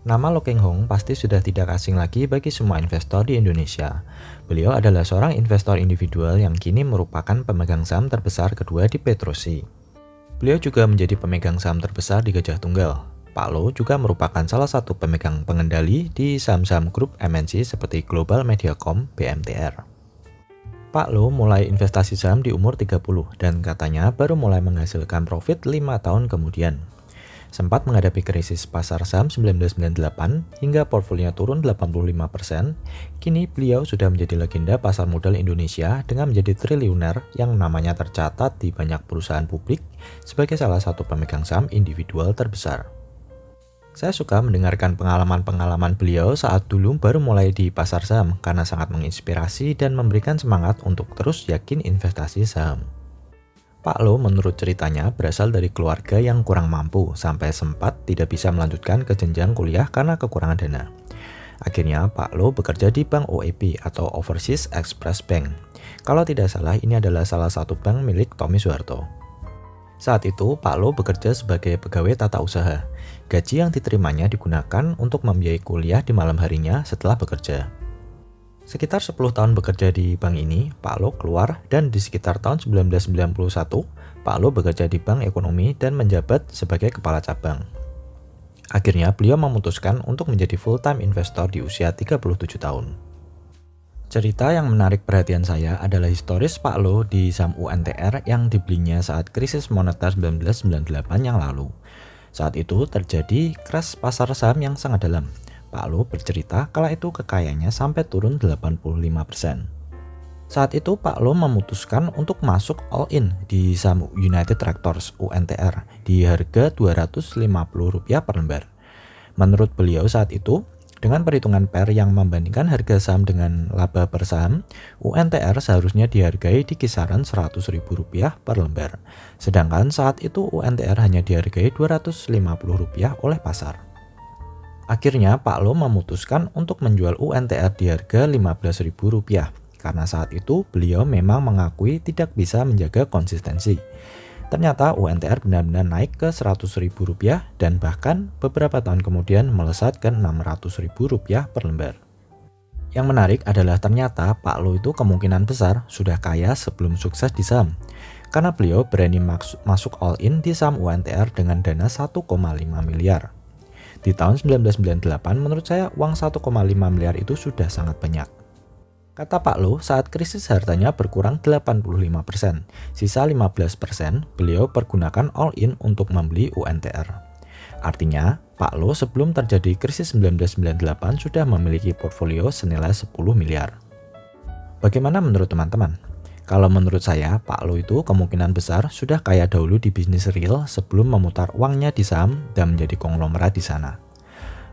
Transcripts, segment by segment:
Nama Lo Keng Hong pasti sudah tidak asing lagi bagi semua investor di Indonesia. Beliau adalah seorang investor individual yang kini merupakan pemegang saham terbesar kedua di Petrosi. Beliau juga menjadi pemegang saham terbesar di Gajah Tunggal. Pak Lo juga merupakan salah satu pemegang pengendali di saham-saham grup MNC seperti Global Mediacom (BMTR). Pak Lo mulai investasi saham di umur 30 dan katanya baru mulai menghasilkan profit 5 tahun kemudian. Sempat menghadapi krisis pasar saham 1998 hingga portfolionya turun 85%, kini beliau sudah menjadi legenda pasar modal Indonesia dengan menjadi triliuner yang namanya tercatat di banyak perusahaan publik sebagai salah satu pemegang saham individual terbesar. Saya suka mendengarkan pengalaman-pengalaman beliau saat dulu baru mulai di pasar saham karena sangat menginspirasi dan memberikan semangat untuk terus yakin investasi saham. Pak Lo menurut ceritanya berasal dari keluarga yang kurang mampu sampai sempat tidak bisa melanjutkan ke jenjang kuliah karena kekurangan dana. Akhirnya Pak Lo bekerja di Bank OEB atau Overseas Express Bank. Kalau tidak salah ini adalah salah satu bank milik Tommy Soeharto. Saat itu Pak Lo bekerja sebagai pegawai tata usaha. Gaji yang diterimanya digunakan untuk membiayai kuliah di malam harinya setelah bekerja. Sekitar 10 tahun bekerja di bank ini, Pak Lo keluar dan di sekitar tahun 1991, Pak Lo bekerja di Bank Ekonomi dan menjabat sebagai kepala cabang. Akhirnya beliau memutuskan untuk menjadi full-time investor di usia 37 tahun. Cerita yang menarik perhatian saya adalah historis Pak Lo di saham UNTR yang dibelinya saat krisis moneter 1998 yang lalu. Saat itu terjadi crash pasar saham yang sangat dalam. Pak Lo bercerita kala itu kekayaannya sampai turun 85%. Saat itu Pak Lo memutuskan untuk masuk all in di saham United Tractors (UNTR) di harga Rp250 per lembar. Menurut beliau saat itu, dengan perhitungan PER yang membandingkan harga saham dengan laba per saham, UNTR seharusnya dihargai di kisaran Rp100.000 per lembar. Sedangkan saat itu UNTR hanya dihargai Rp250 oleh pasar. Akhirnya Pak Lo memutuskan untuk menjual UNTR di harga Rp15.000 karena saat itu beliau memang mengakui tidak bisa menjaga konsistensi. Ternyata UNTR benar-benar naik ke Rp100.000 dan bahkan beberapa tahun kemudian melesat ke Rp600.000 per lembar. Yang menarik adalah ternyata Pak Lo itu kemungkinan besar sudah kaya sebelum sukses di saham karena beliau berani masuk all in di saham UNTR dengan dana 1,5 miliar. Di tahun 1998 menurut saya uang 1,5 miliar itu sudah sangat banyak. Kata Pak Lo, saat krisis hartanya berkurang 85%, sisa 15% beliau pergunakan all in untuk membeli UNTR. Artinya, Pak Lo sebelum terjadi krisis 1998 sudah memiliki portfolio senilai 10 miliar. Bagaimana menurut teman-teman? Kalau menurut saya, Pak Lo itu kemungkinan besar sudah kaya dahulu di bisnis real sebelum memutar uangnya di saham dan menjadi konglomerat di sana.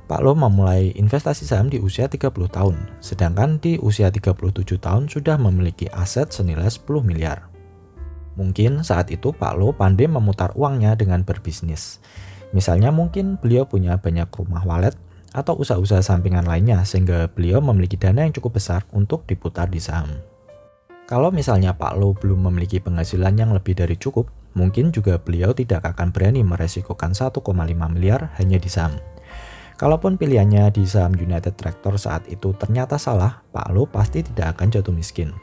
Pak Lo memulai investasi saham di usia 30 tahun, sedangkan di usia 37 tahun sudah memiliki aset senilai 10 miliar. Mungkin saat itu Pak Lo pandai memutar uangnya dengan berbisnis. Misalnya mungkin beliau punya banyak rumah walet atau usaha-usaha sampingan lainnya sehingga beliau memiliki dana yang cukup besar untuk diputar di saham. Kalau misalnya Pak Lo belum memiliki penghasilan yang lebih dari cukup, mungkin juga beliau tidak akan berani meresikokan 1,5 miliar hanya di saham. Kalaupun pilihannya di saham United Tractor saat itu ternyata salah, Pak Lo pasti tidak akan jatuh miskin.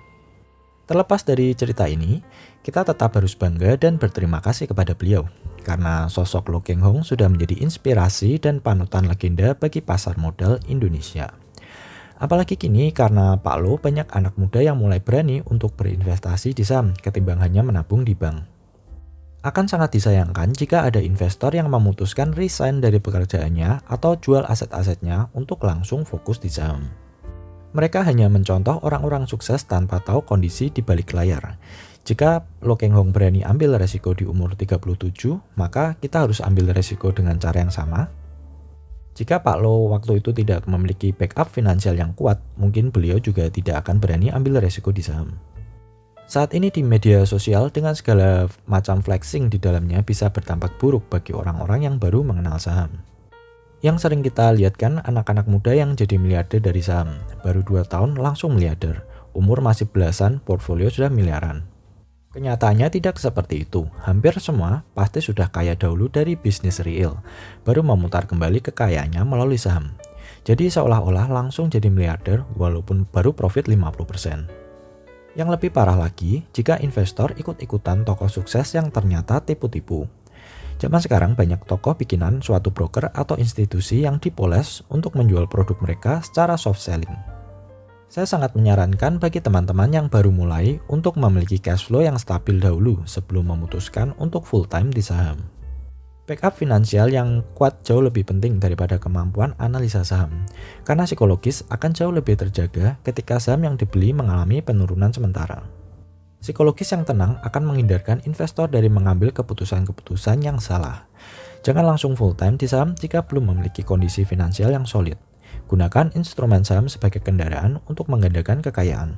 Terlepas dari cerita ini, kita tetap harus bangga dan berterima kasih kepada beliau, karena sosok Lo Keng Hong sudah menjadi inspirasi dan panutan legenda bagi pasar modal Indonesia. Apalagi kini karena Pak Lo banyak anak muda yang mulai berani untuk berinvestasi di saham ketimbang hanya menabung di bank. Akan sangat disayangkan jika ada investor yang memutuskan resign dari pekerjaannya atau jual aset-asetnya untuk langsung fokus di saham. Mereka hanya mencontoh orang-orang sukses tanpa tahu kondisi di balik layar. Jika Lo Keng Hong berani ambil resiko di umur 37, maka kita harus ambil resiko dengan cara yang sama. Jika Pak Lo waktu itu tidak memiliki backup finansial yang kuat, mungkin beliau juga tidak akan berani ambil resiko di saham. Saat ini di media sosial dengan segala macam flexing di dalamnya bisa berdampak buruk bagi orang-orang yang baru mengenal saham. Yang sering kita lihat kan anak-anak muda yang jadi miliarder dari saham, baru 2 tahun langsung miliarder, umur masih belasan, portfolio sudah miliaran. Kenyataannya tidak seperti itu. Hampir semua pasti sudah kaya dahulu dari bisnis real, baru memutar kembali kekayaannya melalui saham. Jadi seolah-olah langsung jadi miliarder walaupun baru profit 50%. Yang lebih parah lagi, jika investor ikut-ikutan tokoh sukses yang ternyata tipu-tipu. Zaman sekarang banyak tokoh bikinan suatu broker atau institusi yang dipoles untuk menjual produk mereka secara soft selling. Saya sangat menyarankan bagi teman-teman yang baru mulai untuk memiliki cash flow yang stabil dahulu sebelum memutuskan untuk full time di saham. Backup finansial yang kuat jauh lebih penting daripada kemampuan analisa saham, karena psikologis akan jauh lebih terjaga ketika saham yang dibeli mengalami penurunan sementara. Psikologis yang tenang akan menghindarkan investor dari mengambil keputusan-keputusan yang salah. Jangan langsung full time di saham jika belum memiliki kondisi finansial yang solid. Gunakan instrumen saham sebagai kendaraan untuk menggandakan kekayaan.